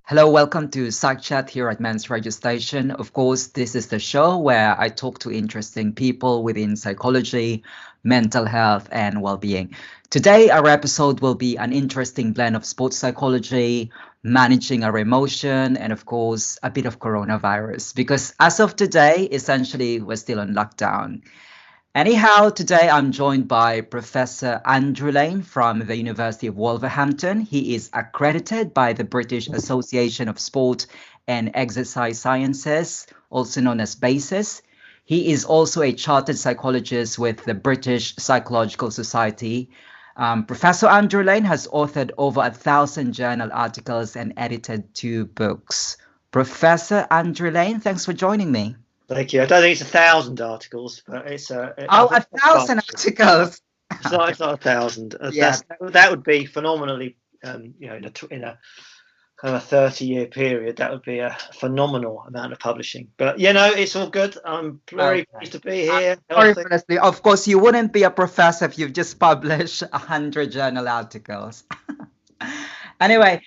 Hello, welcome to Psych Chat here at Men's Radio Station. Of course, this is the show where I talk to interesting people within psychology, mental health, and well-being. Today, our episode will be an interesting blend of sports psychology, managing our emotion, and of course, a bit of coronavirus. Because as of today, essentially, we're still on lockdown. Anyhow, today I'm joined by Professor Andrew Lane from the University of Wolverhampton. He is accredited by the British Association of Sport and Exercise Sciences, also known as BASIS. He is also a chartered psychologist with the British Psychological Society. Professor Andrew Lane has authored over 1,000 journal articles and edited 2 books. Professor Andrew Lane, thanks for joining me. Thank you. I don't think it's 1,000 articles, but it's Oh, 1,000 articles. It's not 1,000. Yeah. That would be phenomenally, in a kind of a 30-year period, that would be a phenomenal amount of publishing. But it's all good. I'm very pleased to be here. Honestly, of course, you wouldn't be a professor if you've just published 100 journal articles. Anyway,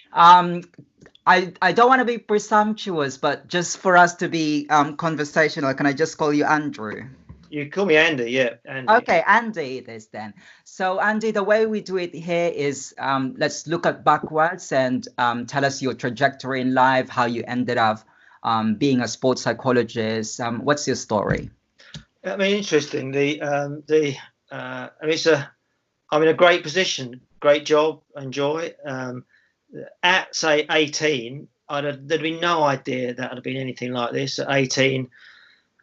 I don't want to be presumptuous, but just for us to be conversational, can I just call you Andrew? You call me Andy, yeah. Andy. Okay, Andy it is then. So Andy, the way we do it here is let's look at backwards and tell us your trajectory in life, how you ended up being a sports psychologist. What's your story? I mean, interesting. I'm in a great position, great job, enjoy. At say 18, there'd been no idea that I'd have been anything like this. At 18,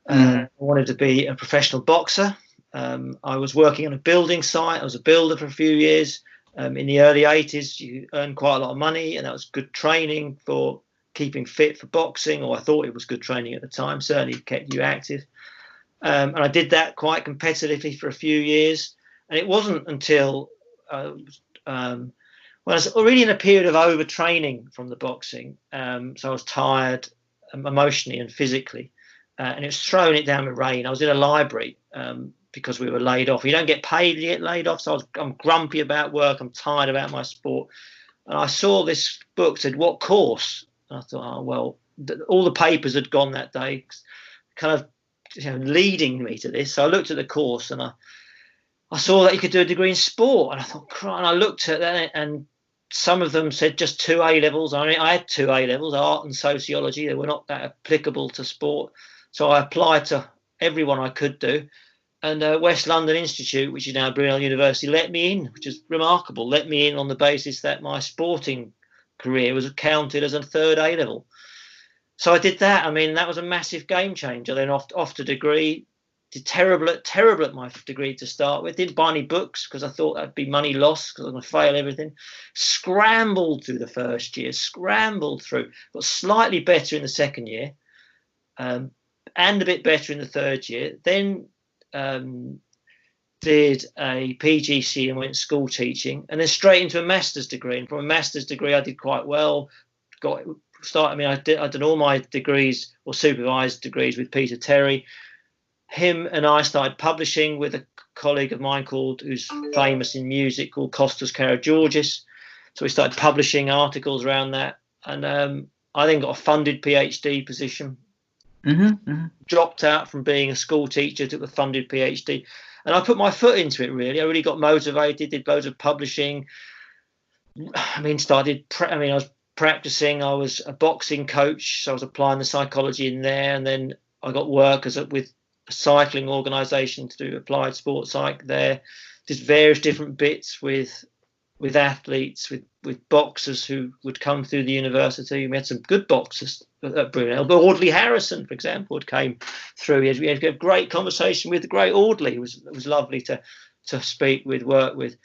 I wanted to be a professional boxer. I was working on a building site. I was a builder for a few years. In the early 80s, you earned quite a lot of money, and that was good training for keeping fit for boxing, or I thought it was good training at the time. Certainly kept you active. And I did that quite competitively for a few years. And it wasn't until well, I was already in a period of overtraining from the boxing, so I was tired emotionally and physically, and it was throwing it down the rain. I was in a library because we were laid off. You don't get paid to get laid off, so I'm grumpy about work. I'm tired about my sport, and I saw this book said, "What course?" And I thought, oh well, all the papers had gone that day, kind of leading me to this. So I looked at the course and I saw that you could do a degree in sport, and I thought, cry. And I looked at that, and some of them said just 2 A levels. I mean, I had 2 A levels, art and sociology. They were not that applicable to sport, so I applied to everyone I could do. And West London Institute, which is now Brunel University, let me in, which is remarkable. Let me in on the basis that my sporting career was counted as a 3rd A level. So I did that. I mean, that was a massive game changer. Then off to degree. Did terrible at my degree to start with. Didn't buy any books because I thought that'd be money lost because I'm going to fail everything. Scrambled through the first year, got slightly better in the second year, and a bit better in the third year. Then did a PGC and went school teaching, and then straight into a master's degree. And from a master's degree, I did quite well. I did all my degrees or supervised degrees with Peter Terry. Him and I started publishing with a colleague of mine who's famous in music, called Kostas Karageorgis. So we started publishing articles around that. And I then got a funded PhD position. Dropped out from being a school teacher, took a funded PhD. And I put my foot into it, really. I really got motivated, did loads of publishing. I was practicing. I was a boxing coach, so I was applying the psychology in there. And then I got work with a cycling organisation to do applied sports psych there. Did various different bits with athletes, with boxers who would come through the university. We had some good boxers at Brunel. But Audley Harrison, for example, came through. We had a great conversation with the great Audley. It was lovely to speak with, work with.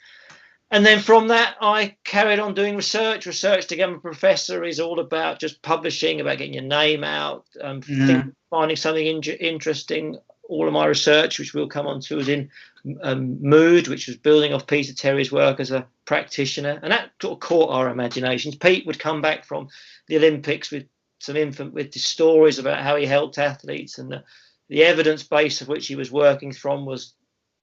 And then from that, I carried on doing research. Research to become a professor is all about just publishing, about getting your name out, finding something interesting. All of my research, which we'll come on to, was in mood, which was building off Peter Terry's work as a practitioner. And that sort of caught our imaginations. Pete would come back from the Olympics with with stories about how he helped athletes, and the evidence base of which he was working from was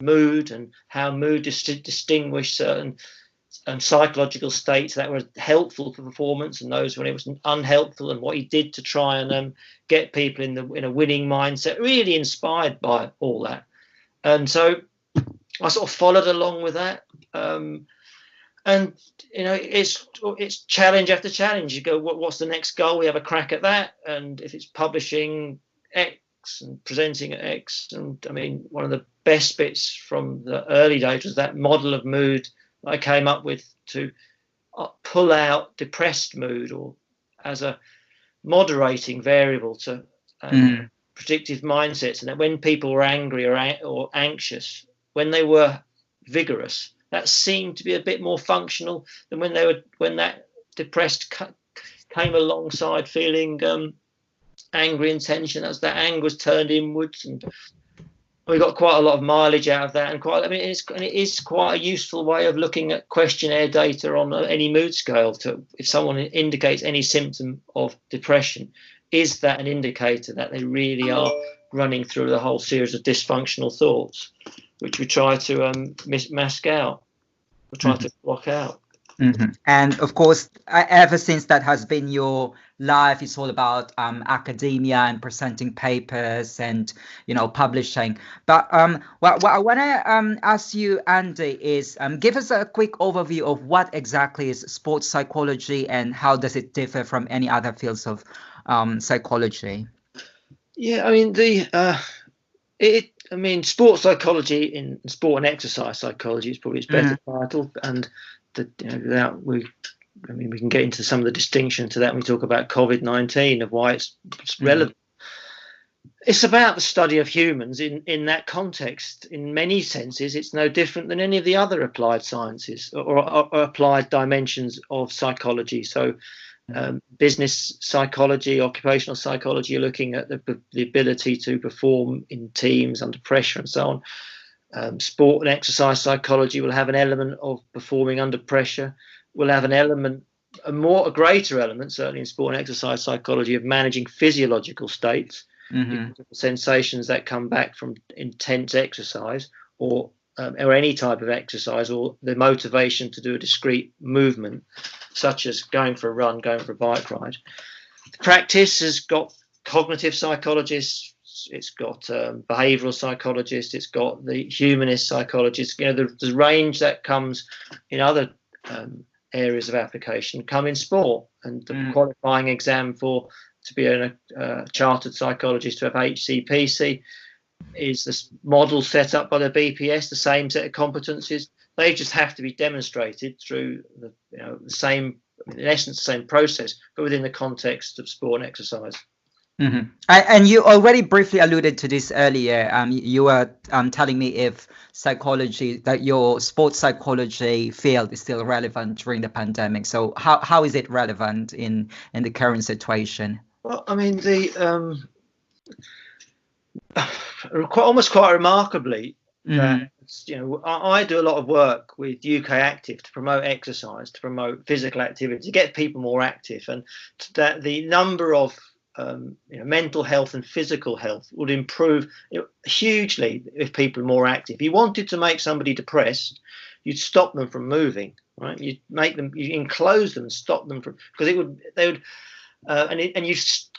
mood, and how mood distinguished psychological states that were helpful for performance, and those when it was unhelpful, and what he did to try and get people in a winning mindset. Really inspired by all that, and so I sort of followed along with that. And it's challenge after challenge. You go, what's the next goal? We have a crack at that, and if it's publishing X and presenting at X, and I mean, one of the best bits from the early days was that model of mood I came up with to pull out depressed mood, or as a moderating variable to predictive mindsets, and that when people were angry or anxious, when they were vigorous, that seemed to be a bit more functional than when that depressed came alongside feeling angry and tension. As that anger was turned inwards, and we got quite a lot of mileage out of that. And it is quite a useful way of looking at questionnaire data on any mood scale. If someone indicates any symptom of depression, is that an indicator that they really are running through the whole series of dysfunctional thoughts, which we try to mask out, we try to block out. And of course, ever since that has been your life, it's all about academia and presenting papers and publishing. But what I want to ask you, Andy, is give us a quick overview of what exactly is sports psychology and how does it differ from any other fields of psychology? Yeah, I mean, sports psychology in sport and exercise psychology is probably its better title, and we can get into some of the distinction to that when we talk about COVID-19 of why it's relevant. It's about the study of humans in that context. In many senses, it's no different than any of the other applied sciences or applied dimensions of psychology. So business psychology, occupational psychology, you're looking at the ability to perform in teams under pressure and so on. Sport and exercise psychology will have an element of performing under pressure. Will have an element, a greater element, certainly in sport and exercise psychology, of managing physiological states, sensations that come back from intense exercise or any type of exercise, or the motivation to do a discrete movement, such as going for a run, going for a bike ride. The practice has got cognitive psychologists, it's got behavioral psychologists, it's got the humanist psychologists. The range that comes in other areas of application come in sport, and the qualifying exam to be a chartered psychologist to have HCPC is this model set up by the BPS, the same set of competencies. They just have to be demonstrated through the same, in essence, the same process, but within the context of sport and exercise. And you already briefly alluded to this earlier. You were telling me if psychology, that your sports psychology field is still relevant during the pandemic. So how is it relevant in the current situation? Well, I mean, almost quite remarkably, that, I do a lot of work with UK Active to promote exercise, to promote physical activity, to get people more active, and that the number of mental health and physical health would improve hugely if people are more active. If you wanted to make somebody depressed, you'd stop them from moving, right? You enclose them and stop them from, because you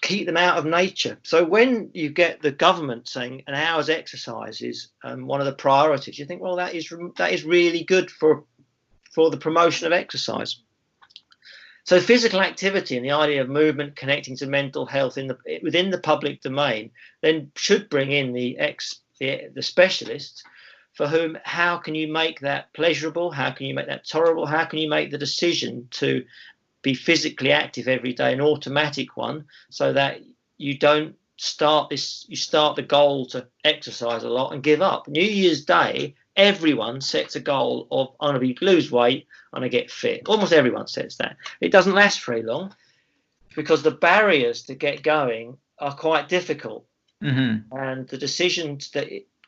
keep them out of nature. So when you get the government saying an hour's exercise is one of the priorities, you think, well, that is really good for the promotion of exercise. So physical activity and the idea of movement connecting to mental health within the public domain then should bring in the specialists, for whom, how can you make that pleasurable? How can you make that tolerable? How can you make the decision to be physically active every day an automatic one, so that you don't start the goal to exercise a lot and give up? New Year's Day, everyone sets a goal of, I'm going to lose weight, I'm going to get fit. Almost everyone sets that. It doesn't last very long, because the barriers to get going are quite difficult. And the decision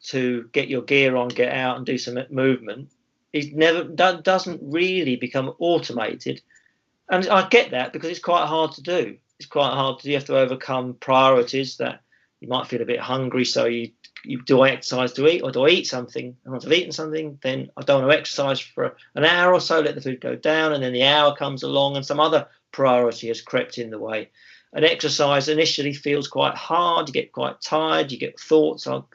to get your gear on, get out and do some movement doesn't really become automated. And I get that, because it's quite hard to do. You have to overcome priorities, that you might feel a bit hungry, so you do I exercise to eat, or do I eat something? And once I've eaten something, then I don't want to exercise for an hour or so, let the food go down, and then the hour comes along and some other priority has crept in the way. And exercise initially feels quite hard, you get quite tired, you get thoughts, I'm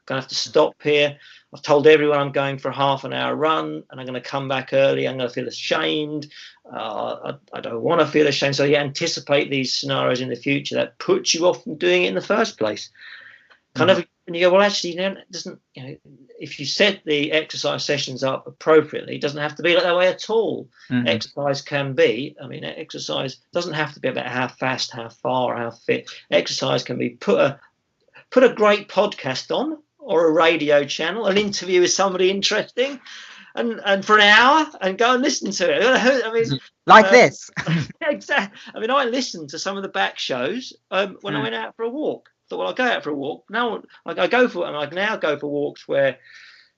going to have to stop here. I've told everyone I'm going for a half an hour run and I'm going to come back early. I'm going to feel ashamed. I don't want to feel ashamed. So you anticipate these scenarios in the future that puts you off from doing it in the first place. Kind of, and you go, well, actually, it doesn't, if you set the exercise sessions up appropriately, it doesn't have to be like that way at all. Exercise can be, exercise doesn't have to be about how fast, how far, how fit. Exercise can be put a great podcast on, or a radio channel, an interview with somebody interesting, and for an hour, and go and listen to it. Like this. Exactly. I listened to some of the back shows when I went out for a walk. I thought, well, I'll go out for a walk. Now I now go for walks where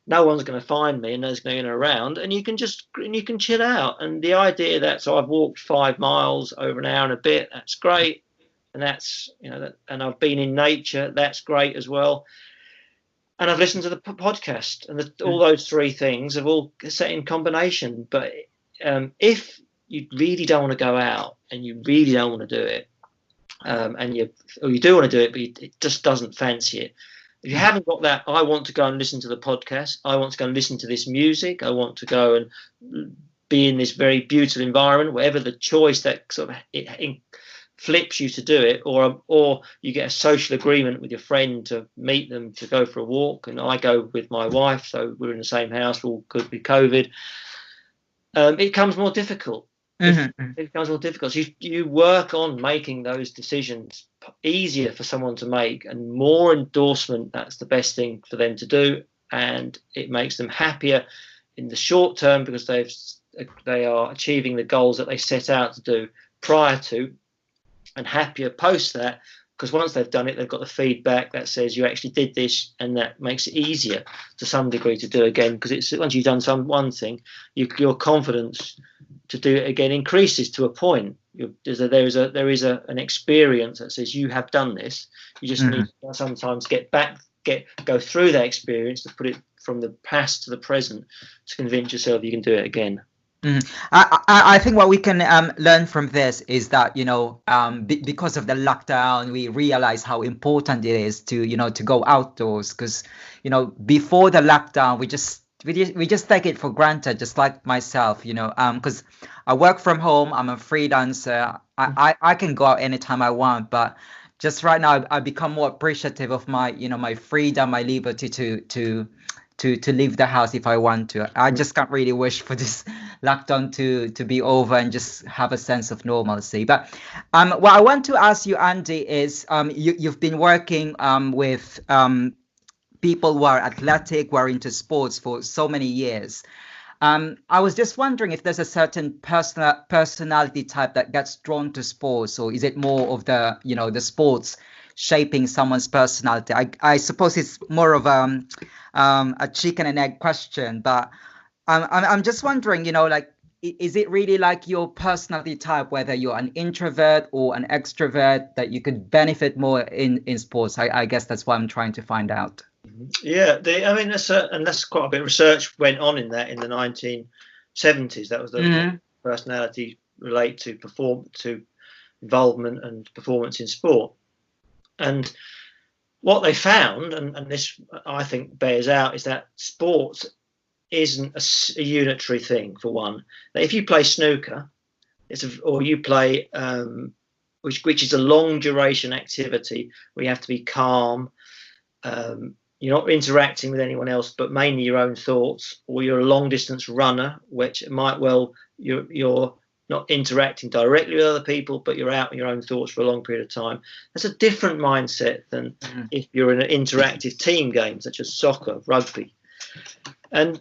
no one's going to find me and there's no one around, and you can chill out. And the idea that, so I've walked 5 miles over an hour and a bit, that's great. And that's, and I've been in nature, that's great as well. And I've listened to the podcast, and all those 3 things have all set in combination. But if you really don't want to go out and you really don't want to do it, or you do want to do it, but it just doesn't fancy it. If you haven't got that, I want to go and listen to the podcast, I want to go and listen to this music, I want to go and be in this very beautiful environment, whatever the choice that sort of it flips you to do it, or you get a social agreement with your friend to meet them to go for a walk, and I go with my wife, so we're in the same house, we're all good with COVID. It becomes more difficult. It becomes more difficult. So you work on making those decisions easier for someone to make, and more endorsement, that's the best thing for them to do, and it makes them happier in the short term because they are achieving the goals that they set out to do prior to, and happier post that, because once they've done it, they've got the feedback that says you actually did this, and that makes it easier to some degree to do again, because it's once you've done one thing, your confidence to do it again increases to a point. There is an experience that says you have done this. You just need to sometimes go through that experience to put it from the past to the present to convince yourself you can do it again. I think what we can learn from this is that, because of the lockdown, we realize how important it is to go outdoors, because, before the lockdown, we just take it for granted, just like myself, because I work from home, I'm a freelancer, I can go out anytime I want, but just right now I become more appreciative of my, my freedom, my liberty to leave the house if I want to. I just can't really wish for this lockdown to be over and just have a sense of normalcy. But what I want to ask you, Andy, is you've been working with people who are athletic, who are into sports for so many years. I was just wondering if there's a certain personality type that gets drawn to sports, or is it more of the sports shaping someone's personality? I suppose it's more of a chicken and egg question, but I'm just wondering, is it really like your personality type, whether you're an introvert or an extrovert, that you could benefit more in sports? I guess that's what I'm trying to find out. Yeah, that's quite a bit of research went on in that in the 1970s. That was the personality relate to involvement and performance in sport. And what they found, and this I think bears out, is that sports isn't a unitary thing. For one, that if you play snooker, or you play which is a long duration activity where you have to be calm. You're not interacting with anyone else, but mainly your own thoughts. Or you're a long distance runner, which might you're not interacting directly with other people, but you're out in your own thoughts for a long period of time. That's a different mindset than if you're in an interactive team game, such as soccer, rugby. And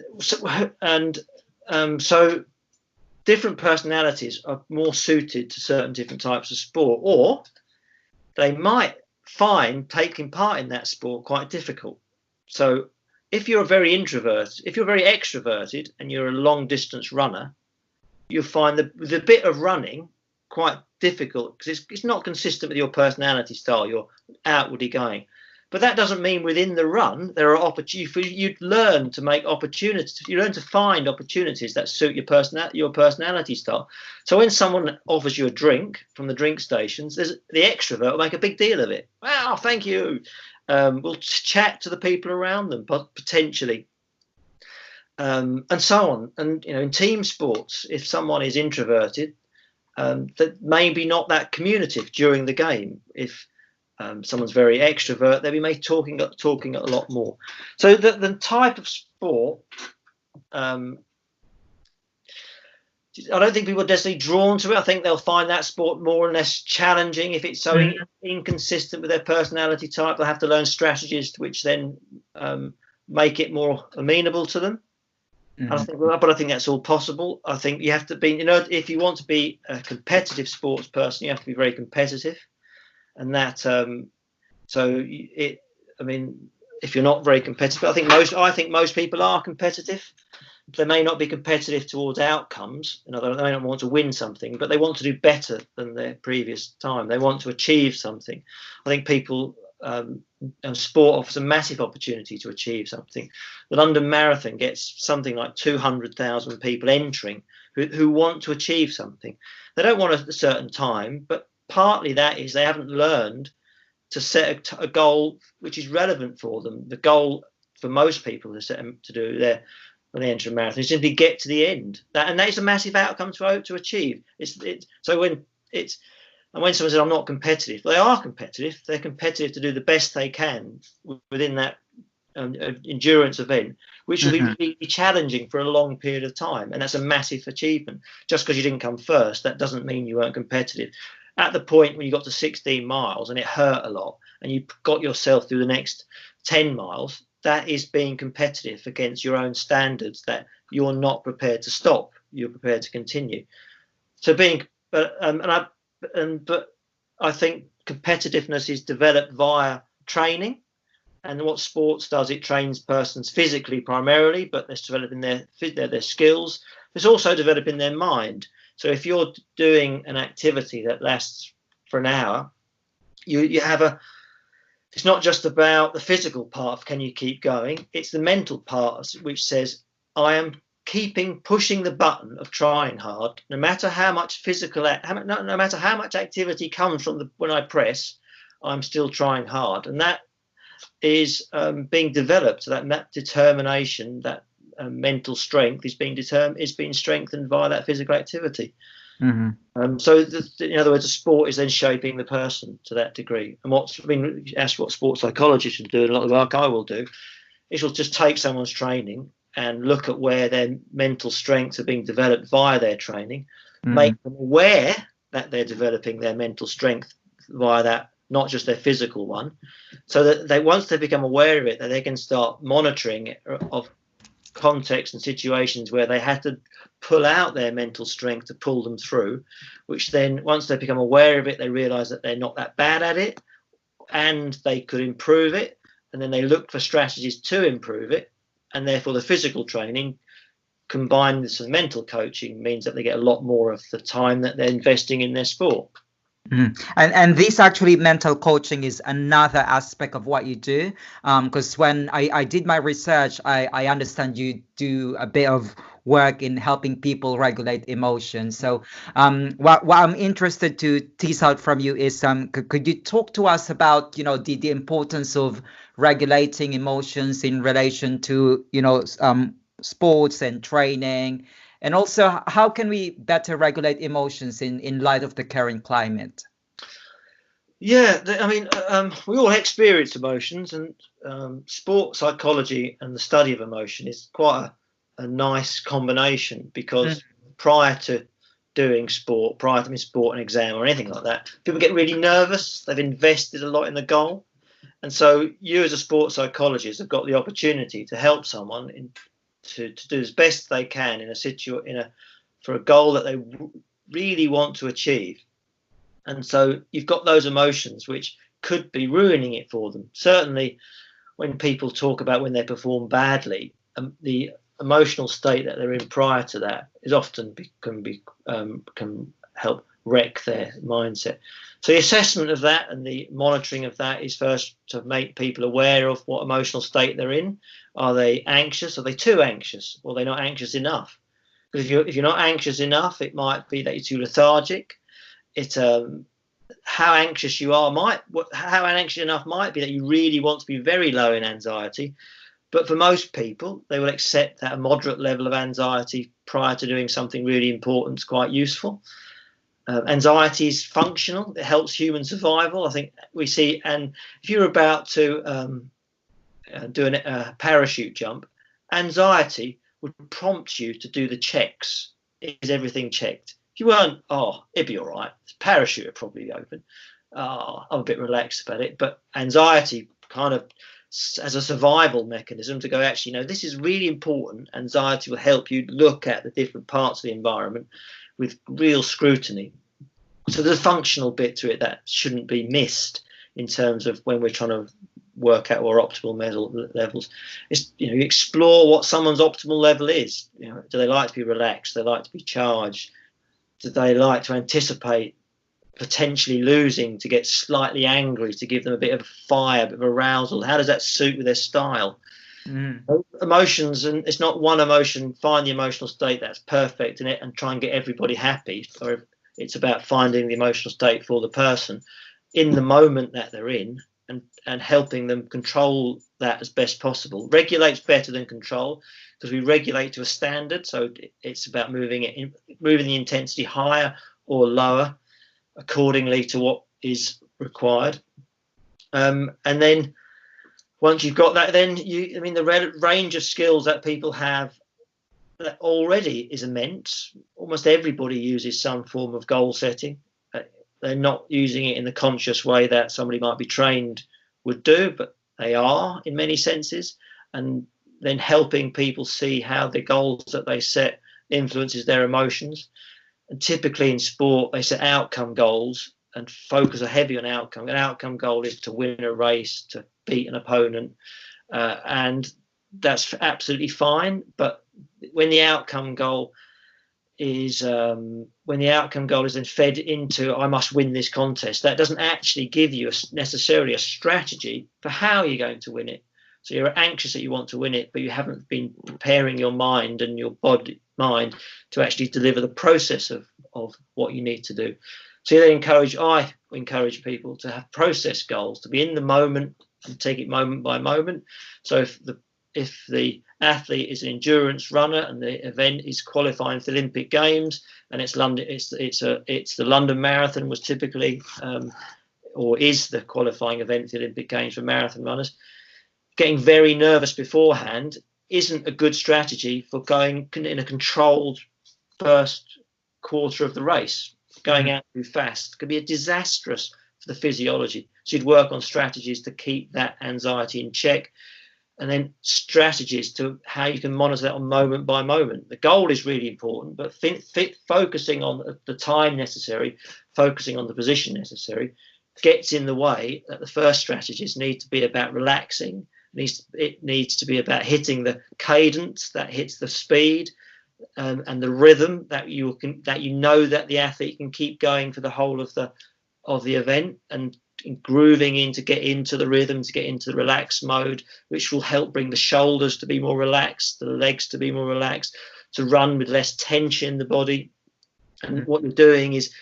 so different personalities are more suited to certain different types of sport, or they might find taking part in that sport quite difficult. So if you're very extroverted and you're a long distance runner, you'll find the bit of running quite difficult, because it's not consistent with your personality style. You're outwardly going. But that doesn't mean within the run there are opportunities. You'd learn to make opportunities. You learn to find opportunities that suit your personality style. So when someone offers you a drink from the drink stations, the extrovert will make a big deal of it. Wow, thank you. We'll chat to the people around them, but potentially, and so on. And in team sports, if someone is introverted, that maybe not that communicative during the game. If someone's very extrovert, they'll be maybe talking a lot more. So the type of sport, I don't think people are necessarily drawn to it. I think they'll find that sport more or less challenging. If it's so inconsistent with their personality type, they'll have to learn strategies which then make it more amenable to them. I think, but I think that's all possible. I think you have to be, if you want to be a competitive sports person, you have to be very competitive. And that, if you're not very competitive, I think most people are competitive. They may not be competitive towards outcomes. They may not want to win something, but they want to do better than their previous time. They want to achieve something. I think people, sport offers a massive opportunity to achieve something. The London Marathon gets something like 200,000 people entering who want to achieve something. They don't want a certain time, but partly that is they haven't learned to set a goal which is relevant for them. The goal for most people to do when they enter a marathon is simply get to the end. And that is a massive outcome to achieve. So when someone says I'm not competitive, they are competitive. They're competitive to do the best they can within that endurance event, which will be really challenging for a long period of time. And that's a massive achievement. Just because you didn't come first, that doesn't mean you weren't competitive. At the point when you got to 16 miles and it hurt a lot and you got yourself through the next 10 miles, that is being competitive against your own standards that you're not prepared to stop. You're prepared to continue. So but I think competitiveness is developed via training. And what sports does, it trains persons physically primarily, but it's developing their skills. It's also developing their mind. So if you're doing an activity that lasts for an hour, you have it's not just about the physical part of can you keep going, it's the mental part which says I am pushing the button of trying hard, no matter how much no matter how much activity comes from when I press, I'm still trying hard. And that is being developed. So that determination, that mental strength is being strengthened via that physical activity. So in other words, a sport is then shaping the person to that degree. And ask what sports psychologists should do, and a lot of the work I will do, is will just take someone's training and look at where their mental strengths are being developed via their training, make them aware that they're developing their mental strength via that, not just their physical one, so that once they become aware of it, that they can start monitoring it of contexts and situations where they had to pull out their mental strength to pull them through, which then once they become aware of it, they realize that they're not that bad at it and they could improve it, and then they look for strategies to improve it. And therefore the physical training combined with some mental coaching means that they get a lot more of the time that they're investing in their sport. And this actually, mental coaching is another aspect of what you do, because when I did my research, I understand you do a bit of work in helping people regulate emotions. So what I'm interested to tease out from you is could you talk to us about the importance of regulating emotions in relation to sports and training? And also, how can we better regulate emotions in light of the current climate? Yeah, we all experience emotions, and sports psychology and the study of emotion is quite a nice combination, because prior to doing sport, sport and exam or anything like that, people get really nervous. They've invested a lot in the goal. And so you as a sports psychologist have got the opportunity to help someone to do as best they can for a goal that they really want to achieve. And so you've got those emotions which could be ruining it for them. Certainly when people talk about when they perform badly, the emotional state that they're in prior to that is often can help wreck their mindset. So the assessment of that and the monitoring of that is first to make people aware of what emotional state they're in. Are they anxious? Are they too anxious? Or are they not anxious enough? Because if you're not anxious enough, it might be that you're too lethargic. How anxious you are how anxious enough might be that you really want to be very low in anxiety. But for most people, they will accept that a moderate level of anxiety prior to doing something really important is quite useful. Anxiety is functional. It helps human survival. I think we see, and if you're about to do a parachute jump, anxiety would prompt you to do the checks. Is everything checked? If you weren't, it'd be all right. The parachute would probably be open. I'm a bit relaxed about it. But anxiety kind of as a survival mechanism to go, actually, no, this is really important. Anxiety will help you look at the different parts of the environment with real scrutiny. So there's a functional bit to it that shouldn't be missed in terms of when we're trying to work out our optimal levels. It's, you explore what someone's optimal level is. Do they like to be relaxed? Do they like to be charged? Do they like to anticipate potentially losing, to get slightly angry, to give them a bit of fire, a bit of arousal? How does that suit with their style? Emotions, and it's not one emotion. Find the emotional state that's perfect in it and try and get everybody happy. Or it's about finding the emotional state for the person in the moment that they're in, and helping them control that as best possible. Regulate's better than control, because we regulate to a standard. So it's about moving the intensity higher or lower accordingly to what is required. And then once you've got that, then the range of skills that people have that already is immense. Almost everybody uses some form of goal setting. They're not using it in the conscious way that somebody might be trained would do, but they are in many senses. And then helping people see how the goals that they set influences their emotions. And typically in sport, they set outcome goals and focus heavy on outcome. An outcome goal is to win a race, to beat an opponent, and that's absolutely fine. But when the outcome goal is then fed into, I must win this contest, that doesn't actually give you necessarily a strategy for how you're going to win it. So you're anxious that you want to win it, but you haven't been preparing your mind and your mind to actually deliver the process of what you need to do. So I encourage people to have process goals, to be in the moment and take it moment by moment. So if the athlete is an endurance runner and the event is qualifying for the Olympic Games, and it's the London Marathon was typically or is the qualifying event for the Olympic Games for marathon runners, getting very nervous beforehand isn't a good strategy for going in a controlled first quarter of the race. Going out too fast could be disastrous for the physiology. So you'd work on strategies to keep that anxiety in check, and then strategies to how you can monitor that on moment by moment. The goal is really important, but focusing on the time necessary, focusing on the position necessary, gets in the way that the first strategies need to be about relaxing. It needs to be about hitting the cadence that hits the speed and the rhythm that that the athlete can keep going for the whole of the event, and grooving in to get into the rhythm, to get into the relaxed mode, which will help bring the shoulders to be more relaxed, the legs to be more relaxed, to run with less tension in the body. And what you're doing is,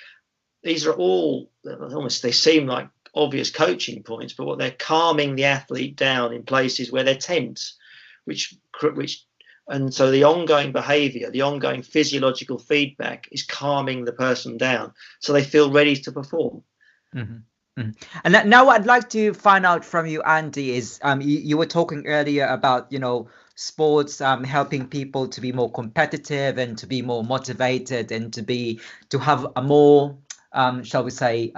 these are all almost, they seem like obvious coaching points, but what they're calming the athlete down in places where they're tense, and so the ongoing behavior, the ongoing physiological feedback is calming the person down so they feel ready to perform. And now what I'd like to find out from you, Andy, is you were talking earlier about, sports helping people to be more competitive and to be more motivated and to have a more, shall we say,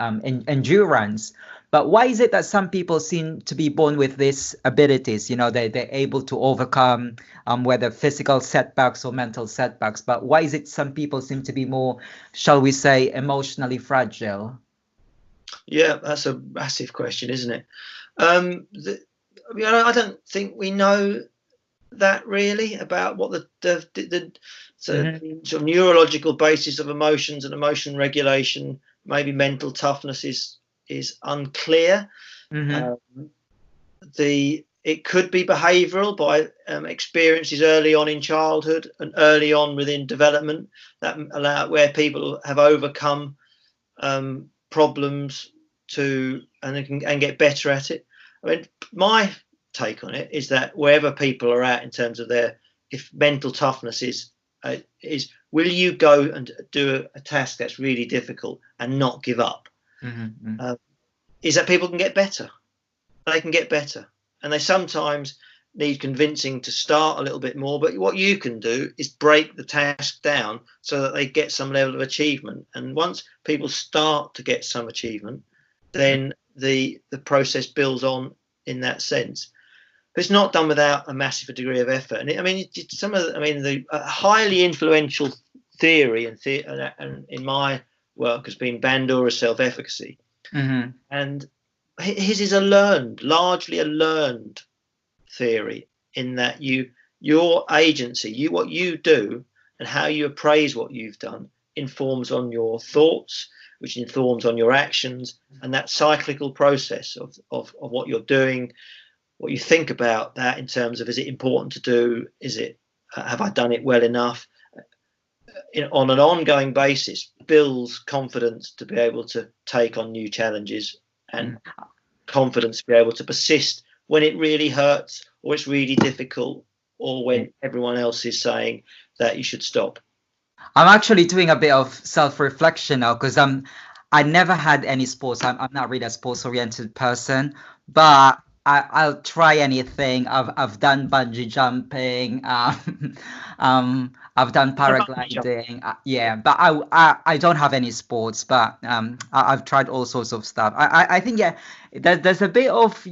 endurance. But why is it that some people seem to be born with these abilities? They're able to overcome whether physical setbacks or mental setbacks. But why is it some people seem to be more, shall we say, emotionally fragile? Yeah, that's a massive question, isn't it? I don't think we know that really about what the Mm-hmm. sort of neurological basis of emotions and emotion regulation, maybe mental toughness is unclear. Mm-hmm. Um, it could be behavioural by experiences early on in childhood and early on within development that allow where people have overcome problems and get better at it. I mean, my take on it is that wherever people are at in terms of if mental toughness is will you go and do a task that's really difficult and not give up? Mm-hmm. Is that people can get better. They can get better, and they sometimes need convincing to start a little bit more. But what you can do is break the task down so that they get some level of achievement. And once people start to get some achievement, then the process builds on in that sense. But it's not done without a massive degree of effort. And I mean, the highly influential theory and in my work has been Bandura Self-Efficacy, Mm-hmm. and his is largely a learned theory, in that your agency, what you do and how you appraise what you've done informs on your thoughts, which informs on your actions, and that cyclical process of what you're doing, what you think about that in terms of, is it important to do, have I done it well enough, on an ongoing basis, builds confidence to be able to take on new challenges, and confidence to be able to persist when it really hurts or it's really difficult, or when everyone else is saying that you should stop. I'm actually doing a bit of self-reflection now because I never had any sports. I'm not really a sports-oriented person, but I'll try anything. I've done bungee jumping. I've done paragliding. Yeah, but I don't have any sports, but I've tried all sorts of stuff. I think yeah, there's a bit of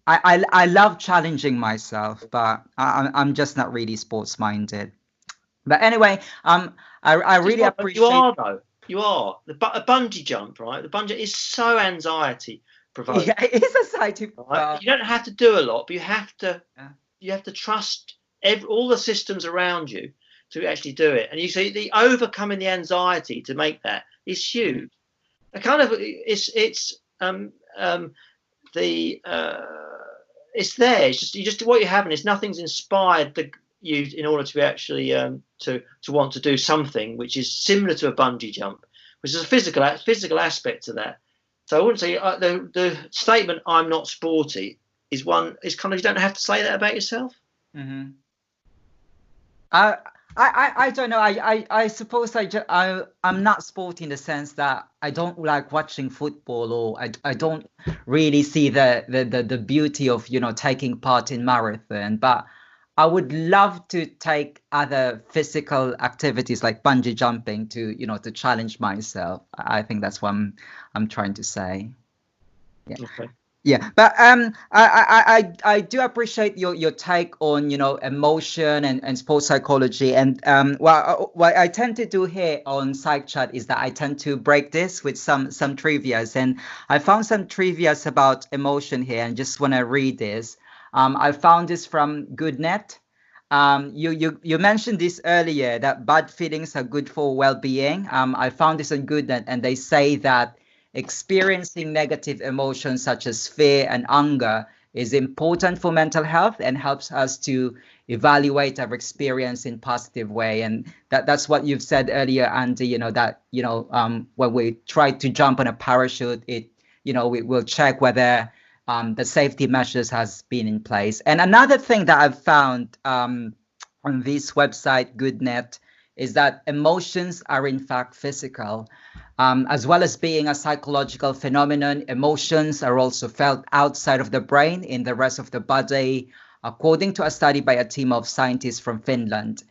I love challenging myself, but I'm just not really sports minded. But anyway, I really You appreciate. are, though. You are. A bungee jump, right? The bungee is so anxiety provoking. Yeah, it is a scientific. Right? You don't have to do a lot, but you have to trust all the systems around you to actually do it. And you see, the overcoming the anxiety to make that is huge. A kind of it's there. It's just what you have, and it's nothing's inspired you in order to be actually to want to do something which is similar to a bungee jump, which is a physical aspect to that. So I wouldn't say the statement "I'm not sporty" is kind of, you don't have to say that about yourself. Mm-hmm. I don't know. I suppose I'm not sporty in the sense that I don't like watching football, or I don't really see the beauty of taking part in marathon. But I would love to take other physical activities like bungee jumping to challenge myself. I think that's what I'm trying to say. Yeah. Okay. Yeah, but I do appreciate your take on emotion and sports psychology, and what I tend to do here on Psych Chat is that I tend to break this with some trivias, and I found some trivias about emotion here, and just want to read this. I found this from GoodNet. You mentioned this earlier, that bad feelings are good for well-being. I found this on GoodNet, and they say that experiencing negative emotions such as fear and anger is important for mental health and helps us to evaluate our experience in positive way. And that's what you've said earlier, Andy, that when we try to jump on a parachute, we will check whether the safety measures has been in place. And another thing that I've found on this website, GoodNet, is that emotions are in fact physical. As well as being a psychological phenomenon, emotions are also felt outside of the brain in the rest of the body, according to a study by a team of scientists from Finland.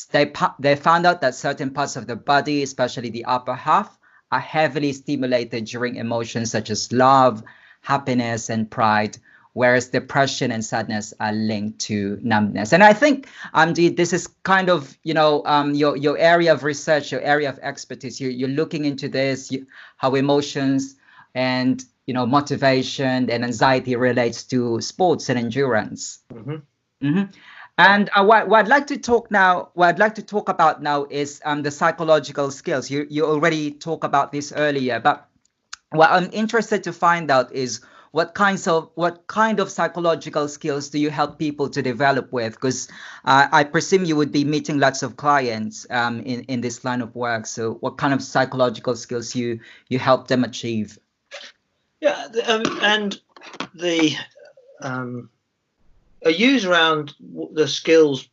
They found out that certain parts of the body, especially the upper half, are heavily stimulated during emotions such as love, happiness, and pride, whereas depression and sadness are linked to numbness. And I think, this is kind of, your area of research, your area of expertise. You're looking into this, how emotions and, motivation and anxiety relates to sports and endurance. Mm-hmm. Mhm. And what I'd like to talk now, what I'd like to talk about now is the psychological skills. You already talked about this earlier, but what I'm interested to find out is what kind of psychological skills do you help people to develop with? Because I presume you would be meeting lots of clients in this line of work. So what kind of psychological skills you help them achieve? Yeah, and the I use around the skills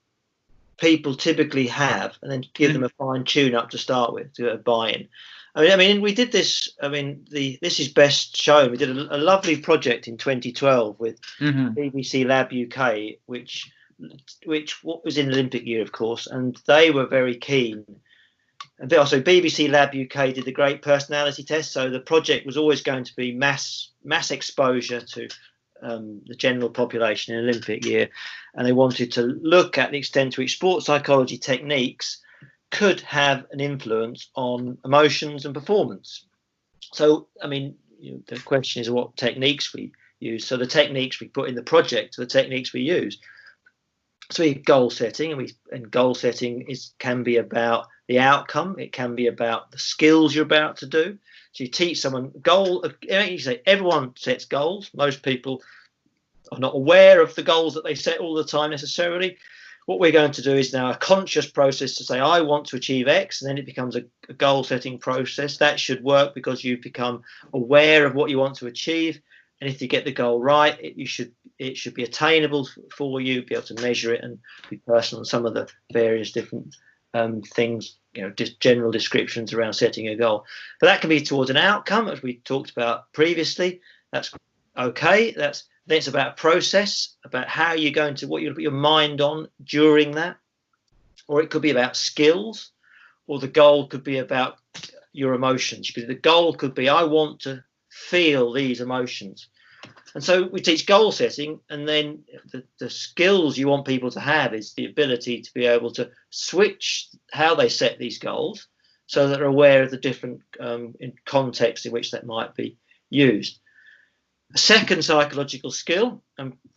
people typically have, and then give them a fine tune up to start with to a buy-in. I mean, we did this. I mean, this is best shown. We did a lovely project in 2012 with BBC Lab UK, which was in Olympic year, of course, and they were very keen. And also, BBC Lab UK did the great personality test, so the project was always going to be mass exposure to the general population in Olympic year, and they wanted to look at the extent to which sports psychology techniques could have an influence on emotions and performance. So, I mean, the question is what techniques we use. So the techniques we put in the project are the techniques we use. So we goal setting, and goal setting can be about the outcome. It can be about the skills you're about to do. So you teach someone goal. You say everyone sets goals. Most people are not aware of the goals that they set all the time necessarily. What we're going to do is now a conscious process to say, I want to achieve X, and then it becomes a goal setting process. That should work because you've become aware of what you want to achieve. And if you get the goal right, it should be attainable for you, be able to measure it and be personal on some of the various different things, general descriptions around setting a goal. But that can be towards an outcome, as we talked about previously. That's okay. Then it's about a process, about how you're going to, what you'll put your mind on during that. Or it could be about skills, or the goal could be about your emotions. The goal could be, I want to feel these emotions. And so we teach goal setting, and then the skills you want people to have is the ability to be able to switch how they set these goals so that they're aware of the different contexts in which that might be used. A second psychological skill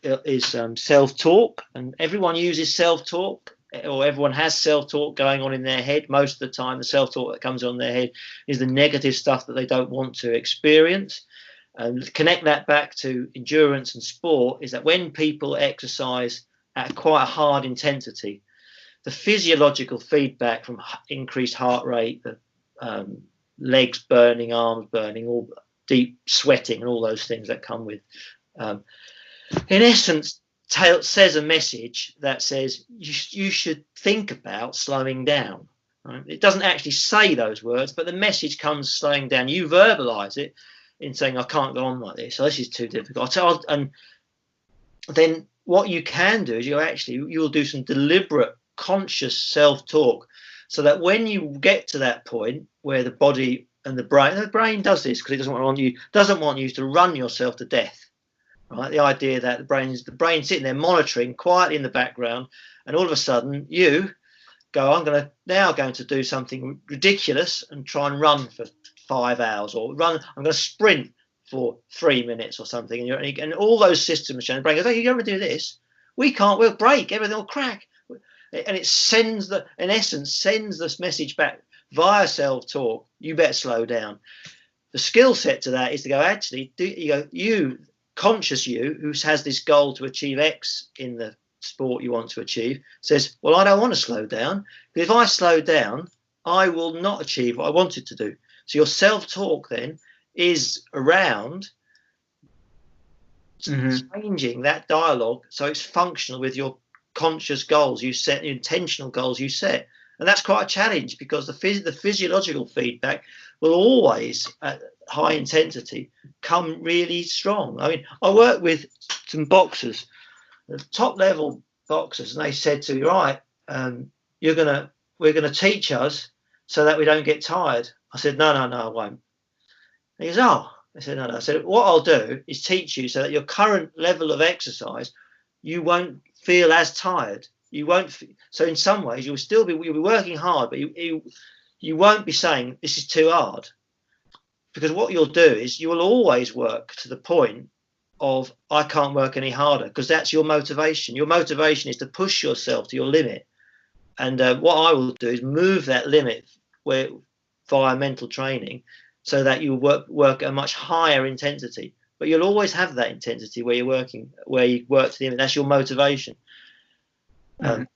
is self-talk, and everyone uses self-talk, or everyone has self-talk going on in their head. Most of the time, the self-talk that comes on in their head is the negative stuff that they don't want to experience. And connect that back to endurance and sport is that when people exercise at quite a hard intensity, the physiological feedback from increased heart rate, the legs burning, arms burning, all deep sweating and all those things that come with, in essence, says a message that says you should think about slowing down. Right? It doesn't actually say those words, but the message comes slowing down. You verbalize it in saying, I can't go on like this, so this is too difficult. And then what you can do is you'll do some deliberate, conscious self-talk, so that when you get to that point where the body and the brain does this because it doesn't want you to run yourself to death. Right? The idea that the brain's sitting there monitoring quietly in the background, and all of a sudden you go, I'm going to do something ridiculous and try and run for 5 hours, or I'm going to sprint for 3 minutes or something, and all those systems show the brain goes, oh, you don't want to do this, we'll break, everything will crack, and it sends this message back via self-talk, you better slow down. The skill set to that is to go, actually, conscious you who has this goal to achieve X in the sport you want to achieve, says, well, I don't want to slow down, because if I slow down, I will not achieve what I wanted to do. So your self-talk then is around changing that dialogue so it's functional with your conscious goals you set, your intentional goals you set. And that's quite a challenge, because the physiological feedback will always, at high intensity, come really strong. I mean, I work with some boxers, top level boxers, and they said to me, right, we're going to teach us so that we don't get tired. I said, no, I won't. And he goes, oh. I said, no. I said, what I'll do is teach you so that your current level of exercise, you won't feel as tired. You won't. So in some ways, you'll be working hard, but you won't be saying this is too hard, because what you'll do is you will always work to the point of I can't work any harder, because that's your motivation. Your motivation is to push yourself to your limit. And what I will do is move that limit via mental training, so that you work at a much higher intensity. But you'll always have that intensity where you work to the limit. That's your motivation. And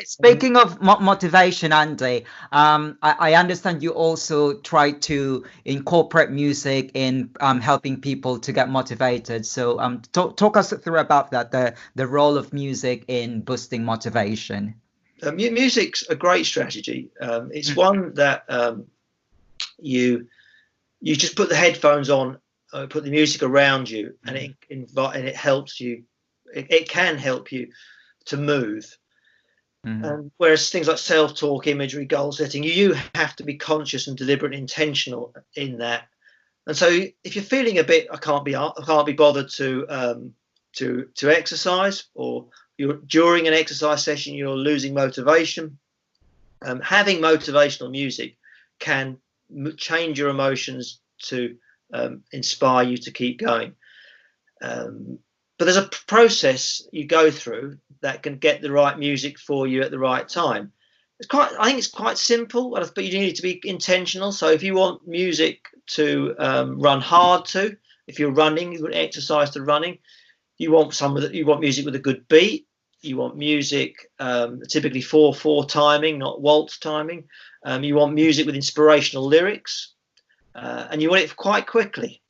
speaking of motivation, Andy, I understand you also try to incorporate music in helping people to get motivated. So talk us through about that, the role of music in boosting motivation. Music's a great strategy. It's one that you just put the headphones on, put the music around you, and it helps you. It can help you to move. Whereas things like self-talk, imagery, goal setting, you have to be conscious and deliberate and intentional in that. And so if you're feeling a bit, I can't be bothered to exercise, or during an exercise session you're losing motivation, having motivational music can change your emotions to inspire you to keep going. But there's a process you go through that can get the right music for you at the right time. I think it's quite simple, but you need to be intentional. So if you want music to run hard to, if you're running, you want exercise to running, you want music with a good beat. You want music typically 4/4 timing, not waltz timing. You want music with inspirational lyrics, and you want it quite quickly.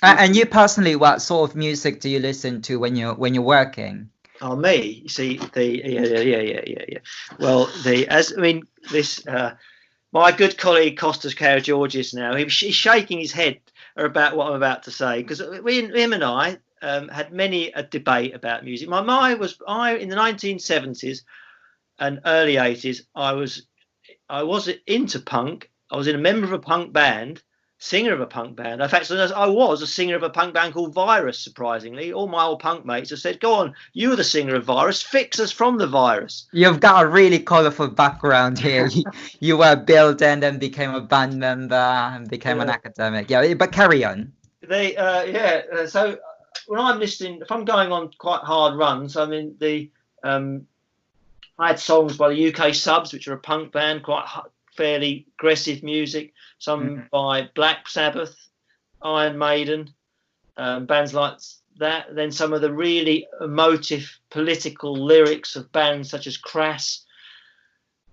And you personally, what sort of music do you listen to when you're working? Oh, me, you see, yeah. Well, my good colleague Kostas Karageorgis now, he's shaking his head about what I'm about to say, because him and I had many a debate about music. In the 1970s and early 80s, I was into punk. I was a member of a punk band, singer of a punk band. In fact, I was a singer of a punk band called Virus, surprisingly. All my old punk mates have said, go on, you're the singer of Virus, fix us from the virus. You've got a really colourful background here. You were billed and then became a band member and became an academic. Yeah, but carry on. So when I'm listening, if I'm going on quite hard runs, I mean, I had songs by the UK Subs, which are a punk band, quite fairly aggressive music. Some by Black Sabbath, Iron Maiden, bands like that. Then some of the really emotive political lyrics of bands such as Crass.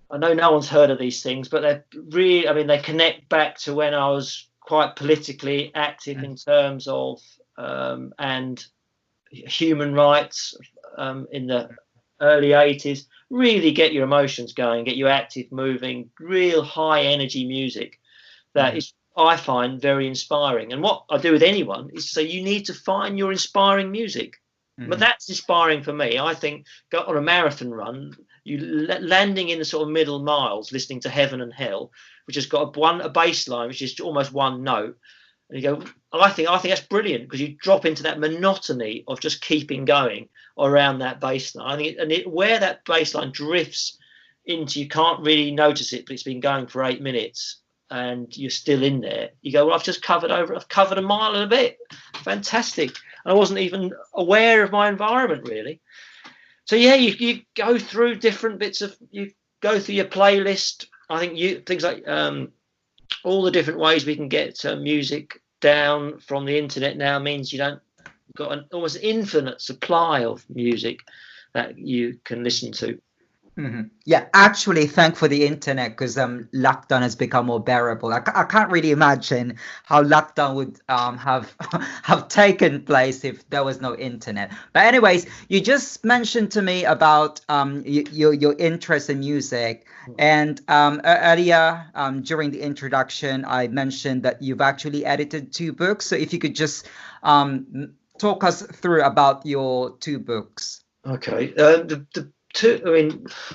I know no one's heard of these things, but they connect back to when I was quite politically active in terms of and human rights in the early 80s. Really get your emotions going, get you active, moving, real high energy music that is, I find, very inspiring. And what I do with anyone is say you need to find your inspiring music. But that's inspiring for me. I think go on a marathon run, you landing in the sort of middle miles, listening to Heaven and Hell, which has got a bass line which is almost one note. And you go, I think that's brilliant, because you drop into that monotony of just keeping going around that bass line. I think where that bass line drifts into, you can't really notice it, but it's been going for 8 minutes and you're still in there. You go, well, I've covered a mile and a bit. Fantastic. And I wasn't even aware of my environment, really. So yeah, you go through different bits you go through your playlist. I think things like all the different ways we can get music down from the internet now means you've got an almost infinite supply of music that you can listen to. Yeah, actually, thank for the internet, because lockdown has become more bearable. I can't really imagine how lockdown would have taken place if there was no internet. But anyways, you just mentioned to me about your interest in music, and earlier during the introduction, I mentioned that you've actually edited 2 books. So if you could just talk us through about your 2 books. Okay.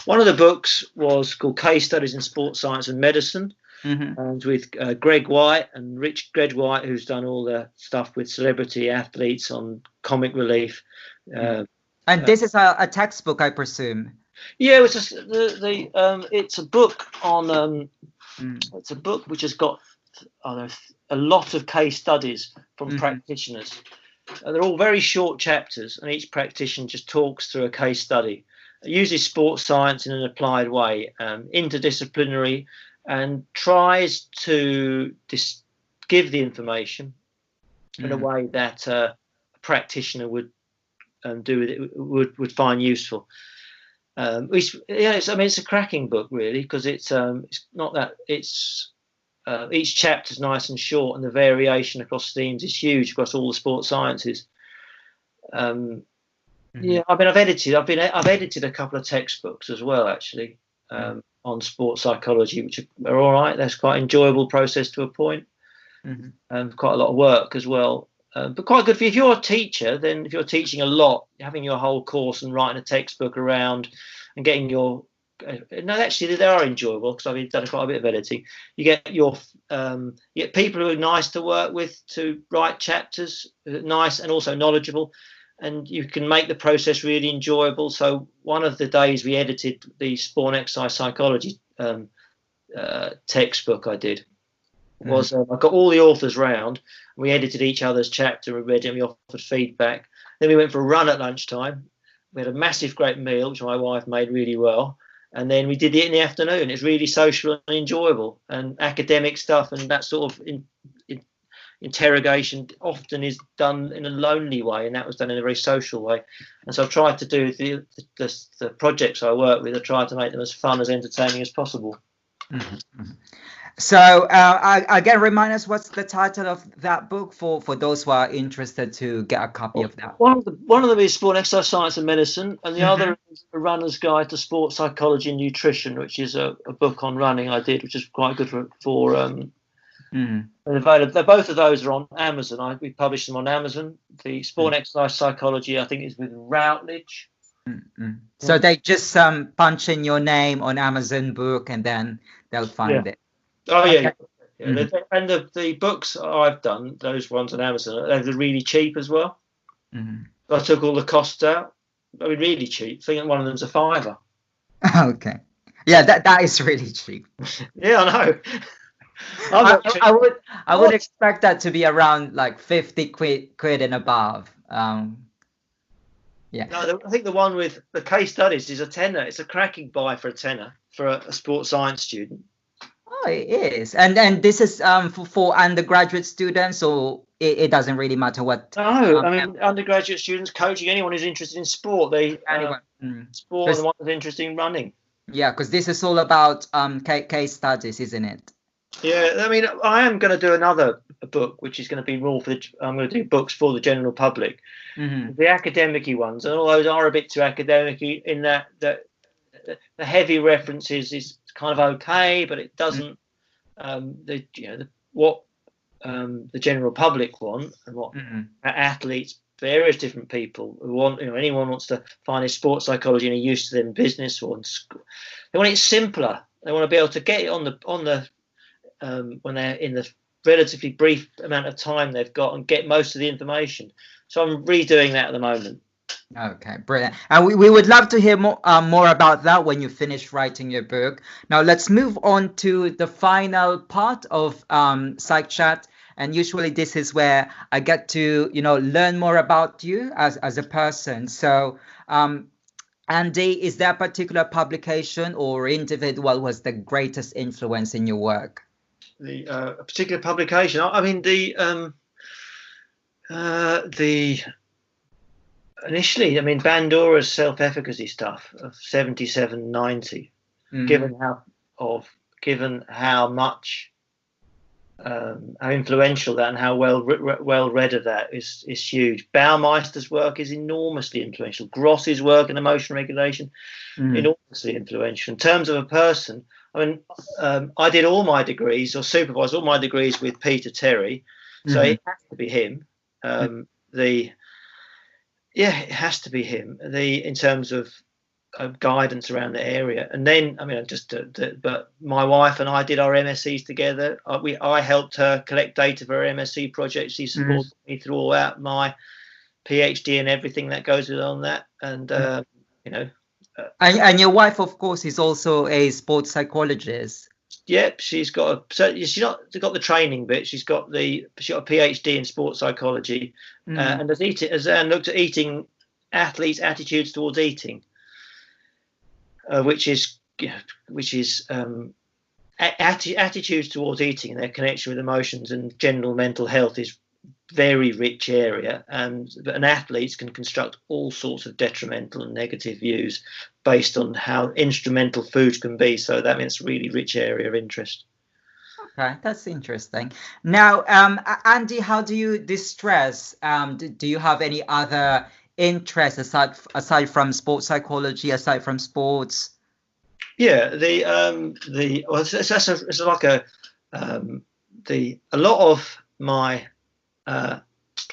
One of the books was called Case Studies in Sports Science and Medicine, and with Greg White and Greg White, who's done all the stuff with celebrity athletes on comic relief. And this is a textbook, I presume. Yeah, it's a book on It's a book which has got a lot of case studies from practitioners. They're all very short chapters, and each practitioner just talks through a case study. It uses sports science in an applied way, interdisciplinary, and tries to give the information in a way that a practitioner would do with it, would find useful. It's a cracking book, really, because it's not that it's each chapter is nice and short, and the variation across themes is huge across all the sports sciences. Yeah, I mean, I've edited a couple of textbooks as well, actually, on sports psychology, which are all right. That's quite an enjoyable process to a point, and quite a lot of work as well. But quite good for you. If you're a teacher, then if you're teaching a lot, having your whole course and writing a textbook around and getting your no, actually they are enjoyable, because I've done quite a bit of editing. You get you get people who are nice to work with to write chapters, nice and also knowledgeable, and you can make the process really enjoyable. So one of the days we edited the sport and exercise psychology textbook I did was I got all the authors round. We edited each other's chapter, we read it, and we offered feedback. Then we went for a run at lunchtime. We had a massive, great meal, which my wife made really well. And then we did it in the afternoon. It's really social and enjoyable, and academic stuff and that sort of interrogation often is done in a lonely way, and that was done in a very social way. And so I've tried to do the projects I work with, I tried to make them as fun, as entertaining as possible. So again, remind us, what's the title of that book for those who are interested to get a copy of that? One of them is Sport and Exercise Science and Medicine, and the other is A Runner's Guide to Sports Psychology and Nutrition, which is a book on running I did, which is quite good for available. Both of those are on Amazon. We publish them on Amazon. The Sport and Exercise Psychology, I think, is with Routledge. So they just punch in your name on Amazon Book, and then they'll find it. Oh yeah, okay. And the books I've done, those ones on Amazon, they're really cheap as well. I took all the costs out. I mean, really cheap. I think one of them's £5. Okay, yeah, that is really cheap. Yeah, I know. I would expect that to be around like 50 quid and above. Yeah. No, I think the one with the case studies is a tenner. It's a cracking buy for a tenner for a sports science student. Oh, it is. And this is for undergraduate students, or it doesn't really matter what? No, I mean, undergraduate students, coaching, anyone who's interested in sport, sport and the one who's interested in running. Yeah, because this is all about case studies, isn't it? Yeah, I mean, I am going to do another book, which is going to be more I'm going to do books for the general public. The academic-y ones, and all those are a bit too academic-y in that the heavy references is kind of okay, but it doesn't what the general public want, and what athletes, various different people who want, anyone wants to find his sports psychology and are used to them in business or in school. They want it simpler. They want to be able to get it on the when they're in the relatively brief amount of time they've got, and get most of the information. So I'm redoing that at the moment. Okay, brilliant. And we would love to hear more about that when you finish writing your book. Now let's move on to the final part of Psych Chat. And usually this is where I get to, learn more about you as a person. So, Andy, is there a particular publication or individual was the greatest influence in your work? A particular publication. I mean, initially, Bandura Self-Efficacy stuff of 77-90. Given how much how influential that and how well read of that is huge. Baumeister's work is enormously influential. Gross's work in emotion regulation, enormously influential. In terms of a person, I did all my degrees, or supervised all my degrees, with Peter Terry, so it has to be him. It has to be him. In terms of guidance around the area, and then but my wife and I did our MSCs together. I helped her collect data for her MSc project. She supported me throughout my PhD and everything that goes on that. And and your wife, of course, is also a sports psychologist. Yep, she's got she's not got the training bit. She's got a PhD in sports psychology, and has looked at eating athletes' attitudes towards eating, which is attitudes towards eating and their connection with emotions and general mental health is very rich area, and athletes can construct all sorts of detrimental and negative views based on how instrumental food can be. So that means really rich area of interest. Okay, that's interesting. Now, Andy, how do you distress? Do you have any other interests aside from sports psychology, aside from sports? Yeah, a lot of my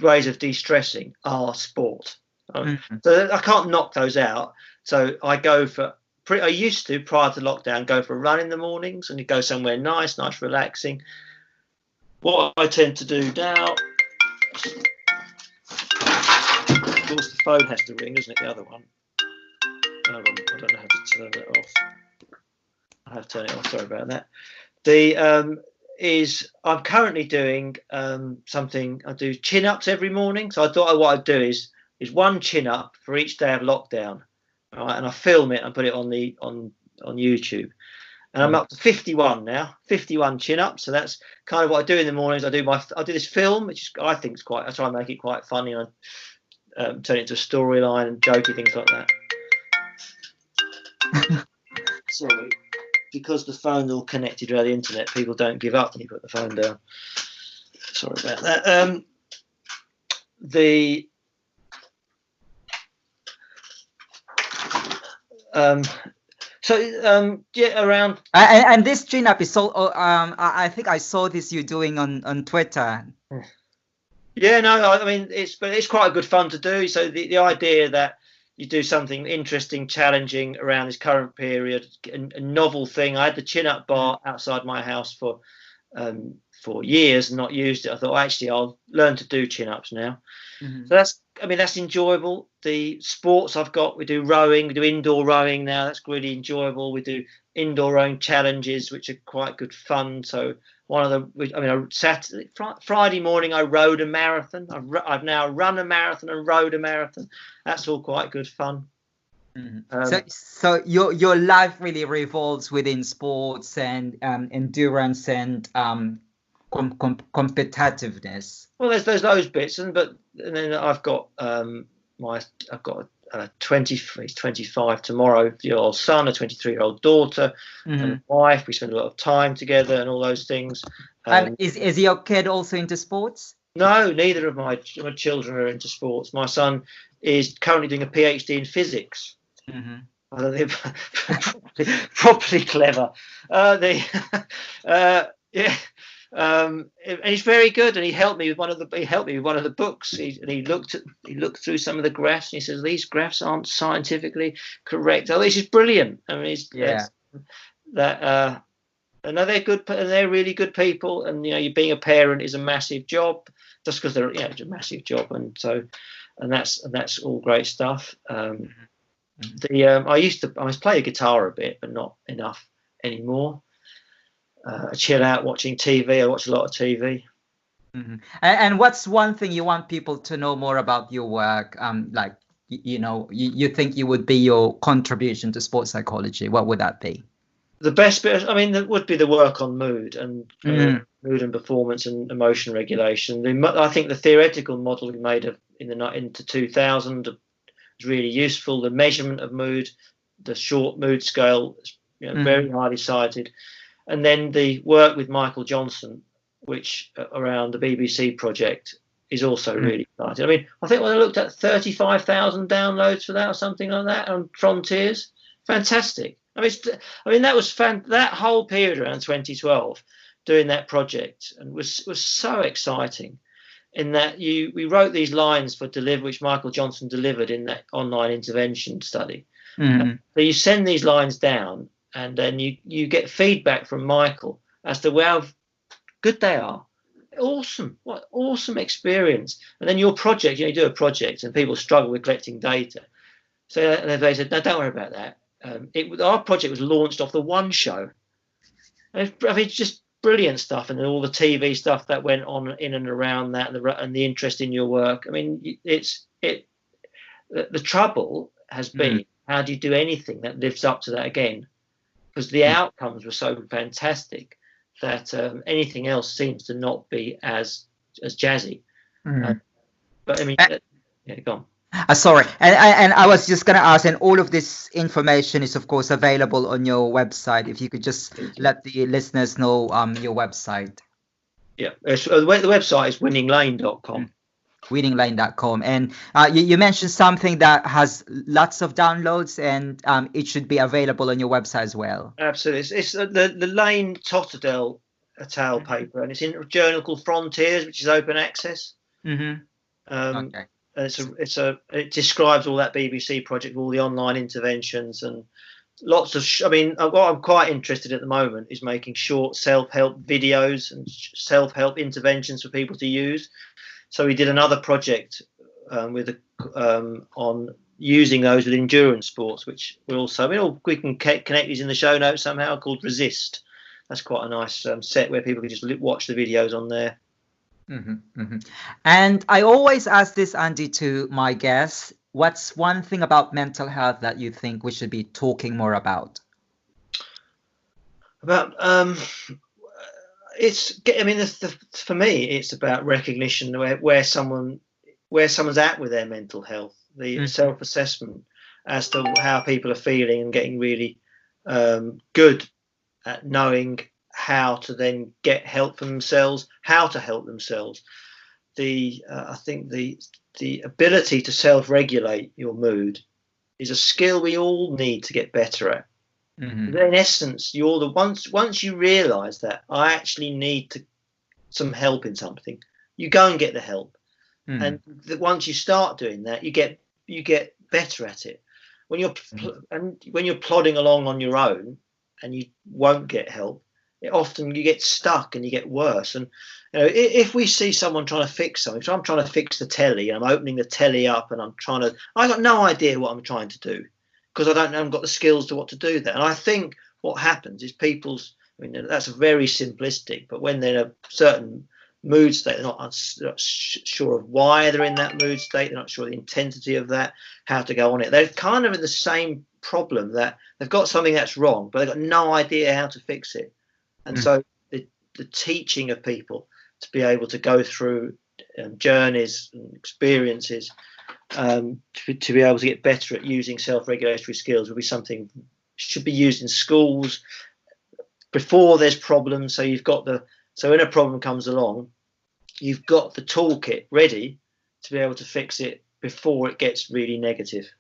ways of de-stressing are sport. So I can't knock those out. So I go for, I used to, prior to lockdown, go for a run in the mornings, and you go somewhere nice, relaxing. What I tend to do now, of course the phone has to ring, doesn't it, the other one? Hold on, I don't know how to turn it off. I have to turn it off, sorry about that. I'm currently doing something. I do chin-ups every morning. So I thought what I'd do is one chin-up for each day of lockdown, right? And I film it and put it on YouTube. And I'm up to 51 now, 51 chin-ups. So that's kind of what I do in the mornings. I do this film, which I think is I try and make it quite funny. I turn it into a storyline and jokey things like that. Sorry. Because the phone's all connected via the internet, people don't give up when you put the phone down. Sorry about that. Around. And this chin-up is so. I think I saw this you doing on Twitter. Yeah, no, I mean it's quite good fun to do. So the idea that you do something interesting, challenging around this current period, a novel thing. I had the chin-up bar outside my house for years and not used it. I thought, actually, I'll learn to do chin-ups now. So that's enjoyable. The sports I've got, we do rowing, we do indoor rowing now. That's really enjoyable. We do indoor rowing challenges, which are quite good fun. So Friday morning I rowed a marathon. I've now run a marathon and rowed a marathon. That's all quite good fun. So your life really revolves within sports and endurance and competitiveness. Well, there's those bits, and then I've got a 25 tomorrow-year-old son, a 23-year-old daughter, and a wife. We spend a lot of time together and all those things. Is your kid also into sports? No, neither of my children are into sports. My son is currently doing a PhD in physics. I don't think properly clever. And he's very good, and he helped me with one of the books. He looked through some of the graphs, and he says these graphs aren't scientifically correct. Oh, this is brilliant. I mean, and they're good, and they're really good people. And you being a parent is a massive job, just because it's a massive job, and that's all great stuff. I was playing guitar a bit, but not enough anymore. I chill out watching TV. I watch a lot of TV. And what's one thing you want people to know more about your work? Like, you think you would be your contribution to sports psychology? What would that be? The best bit, that would be the work on mood and mood and performance and emotion regulation. I think the theoretical model we made into 2000 is really useful. The measurement of mood, the short mood scale, very highly cited. And then the work with Michael Johnson, which around the BBC project, is also really exciting. I think when I looked at 35,000 downloads for that or something like that on Frontiers, fantastic. That was that whole period around 2012, doing that project, and was so exciting. In that we wrote these lines for deliver, which Michael Johnson delivered in that online intervention study. So you send these lines down, and then you get feedback from Michael as to how good they are. Awesome. What awesome experience. And then your project, you do a project and people struggle with collecting data. So they said, no, don't worry about that. Our project was launched off the One Show. I mean, just brilliant stuff, and all the TV stuff that went on in and around that, and the interest in your work. I mean, the trouble has been, how do you do anything that lives up to that again? Because the outcomes were so fantastic that anything else seems to not be as jazzy. But I mean, yeah, go on. Sorry, and I was just going to ask, and all of this information is, of course, available on your website. If you could just let the listeners know your website. Yeah, the website is winninglane.com. Winninglane.com. And you mentioned something that has lots of downloads, and it should be available on your website as well. Absolutely. It's the Lane Totterdell towel paper, and it's in a journal called Frontiers, which is open access. Okay. And it describes all that BBC project, all the online interventions, and lots of. I mean, what I'm quite interested at the moment is making short self-help videos and self-help interventions for people to use. So we did another project on using those with endurance sports, which we also. I mean, we can connect these in the show notes somehow. Called Resist. That's quite a nice set where people can just watch the videos on there. And I always ask this, Andy, to my guests. What's one thing about mental health that you think we should be talking more about? About it's. I mean, for me, it's about recognition where someone's at with their mental health, the self-assessment as to how people are feeling, and getting really good at knowing how to then get help for themselves, how to help themselves. I think the ability to self-regulate your mood is a skill we all need to get better at. In essence, once you realise that I actually need some help in something, you go and get the help, and once you start doing that, you get better at it. When you're plodding along on your own and you won't get help, often you get stuck and you get worse. And if we see someone trying to fix something, so I'm trying to fix the telly, and I'm opening the telly up, and I got no idea what I'm trying to do, because I haven't got the skills to what to do that. And I think what happens is that's very simplistic, but when they're in a certain mood state, they're not sure of why they're in that mood state, they're not sure of the intensity of that, how to go on it. They're kind of in the same problem, that they've got something that's wrong, but they've got no idea how to fix it. And so the teaching of people to be able to go through journeys and experiences to be able to get better at using self-regulatory skills would be something should be used in schools before there's problems. So when a problem comes along, you've got the toolkit ready to be able to fix it before it gets really negative,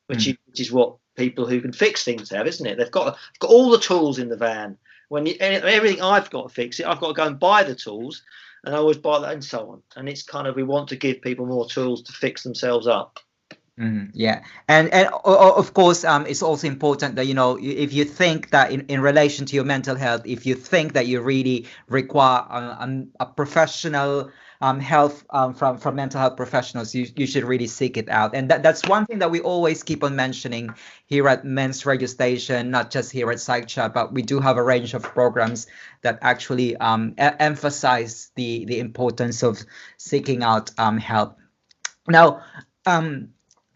which is what people who can fix things have, isn't it? They've got all the tools in the van. Everything I've got to fix it, I've got to go and buy the tools, and I always buy that, and so on. And it's kind of, we want to give people more tools to fix themselves up. Yeah, and of course, it's also important that, if you think that in relation to your mental health, if you think that you really require a professional help from mental health professionals, you should really seek it out. And that's one thing that we always keep on mentioning here at Men's Radio Station, not just here at Psych Chat, but we do have a range of programs that actually emphasize the importance of seeking out help. Now,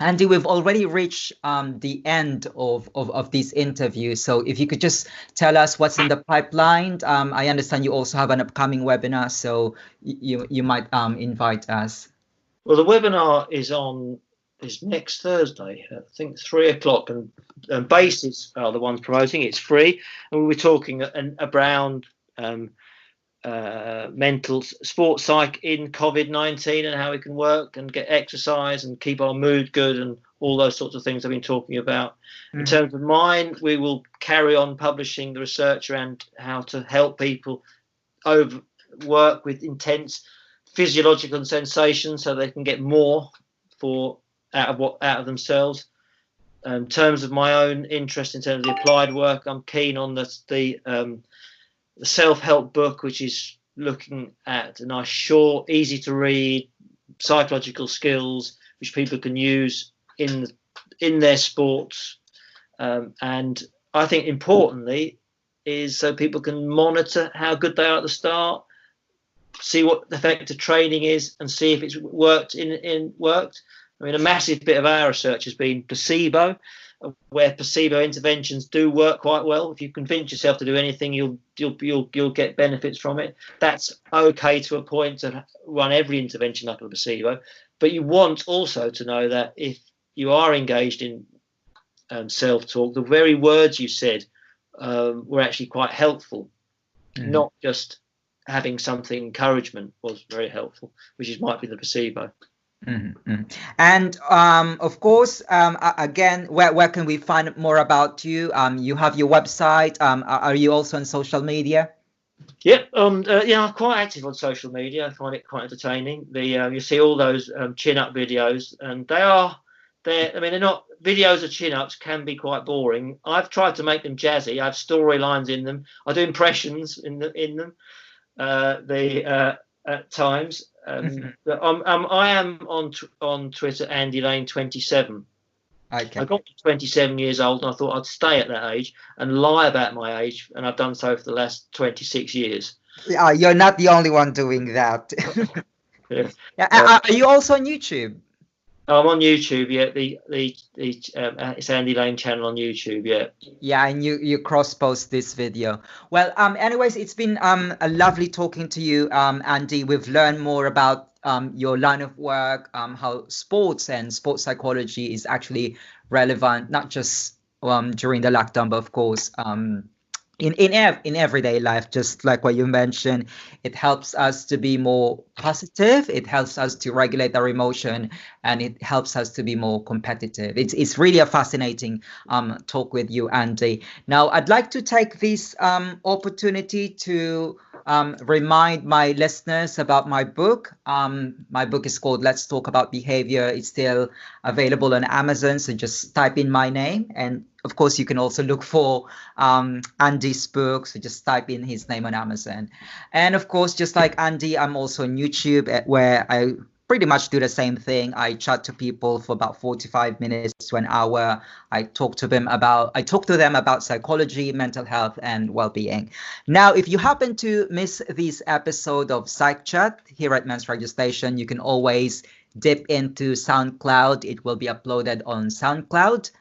Andy, we've already reached the end of this interview. So if you could just tell us what's in the pipeline. I understand you also have an upcoming webinar, so you might invite us. Well, the webinar is next Thursday, I think 3:00, and Bases are the ones promoting. It's free, and we'll be talking around mental sports psych in COVID-19 and how we can work and get exercise and keep our mood good and all those sorts of things I've been talking about. In terms of mine, we will carry on publishing the research around how to help people work with intense physiological sensations so they can get more out of themselves. In terms of my own interest in terms of the applied work, I'm keen on the self-help book, which is looking at a nice, short, easy to read psychological skills which people can use in their sports. And I think importantly, is so people can monitor how good they are at the start, see what the effect of training is, and see if it's worked. I mean, a massive bit of our research has been placebo, where placebo interventions do work quite well. If you convince yourself to do anything, you'll get benefits from it. That's okay to a point to run every intervention like a placebo, but you want also to know that if you are engaged in self-talk, the very words you said were actually quite helpful, not just having something encouragement was very helpful, which might be the placebo. And of course, again, where can we find more about you? You have your website. Are you also on social media? Yeah, I'm quite active on social media. I find it quite entertaining. You see all those chin-up videos, and they're not videos of chin-ups can be quite boring. I've tried to make them jazzy. I have storylines in them. I do impressions in them. At times. I am on Twitter, Andy Lane 27. Okay. I got to 27 years old, and I thought I'd stay at that age and lie about my age, and I've done so for the last 26 years. You're not the only one doing that. Yeah. Are you also on YouTube? I'm on YouTube, yeah. It's Andy Lane channel on YouTube, yeah. Yeah, and you cross post this video. Well, anyways, it's been a lovely talking to you, Andy. We've learned more about your line of work, how sports and sports psychology is actually relevant, not just during the lockdown, but of course in everyday life. Just like what you mentioned, it helps us to be more positive, it helps us to regulate our emotion, and it helps us to be more competitive. It's really a fascinating talk with you, Andy. Now I'd like to take this opportunity to remind my listeners about my book. My book is called Let's Talk About Behavior. It's still available on Amazon, so just type in my name, and of course you can also look for Andy's book, so just type in his name on Amazon. And of course, just like Andy, I'm also on YouTube, where I pretty much do the same thing. I chat to people for about 45 minutes to an hour. I talk to them about psychology, mental health, and well-being. Now, if you happen to miss this episode of Psych Chat here at Men's Radio Station, you can always dip into SoundCloud. It will be uploaded on SoundCloud.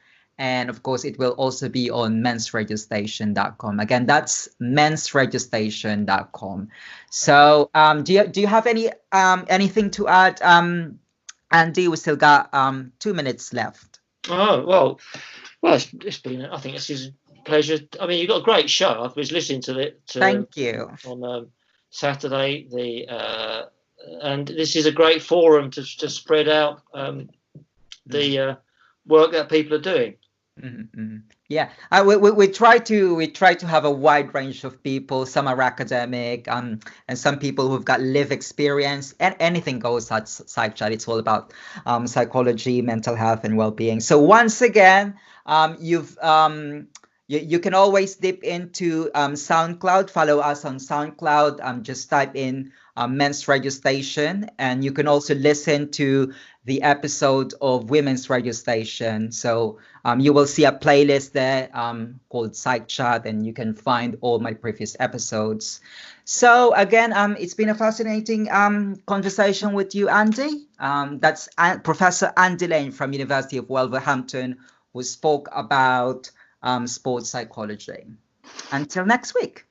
And of course, it will also be on mensradiostation.com. Again, that's mensradiostation.com. So do you have anything to add, Andy? We still got 2 minutes left. Oh, well, it's been, I think it's a pleasure. I mean, you've got a great show. I was listening to it. Thank you. On Saturday, and this is a great forum to spread out the work that people are doing. Yeah, we try to have a wide range of people. Some are academic, and some people who've got live experience. And anything goes at Psych Chat. It's all about psychology, mental health, and well-being. So once again, you can always dip into SoundCloud. Follow us on SoundCloud. Just type in Men's Radio Station, and you can also listen to the episode of Women's Radio Station. So you will see a playlist there called Psych Chat, and you can find all my previous episodes. So again, it's been a fascinating conversation with you, Andy. That's Professor Andy Lane from University of Wolverhampton, who spoke about sports psychology. Until next week.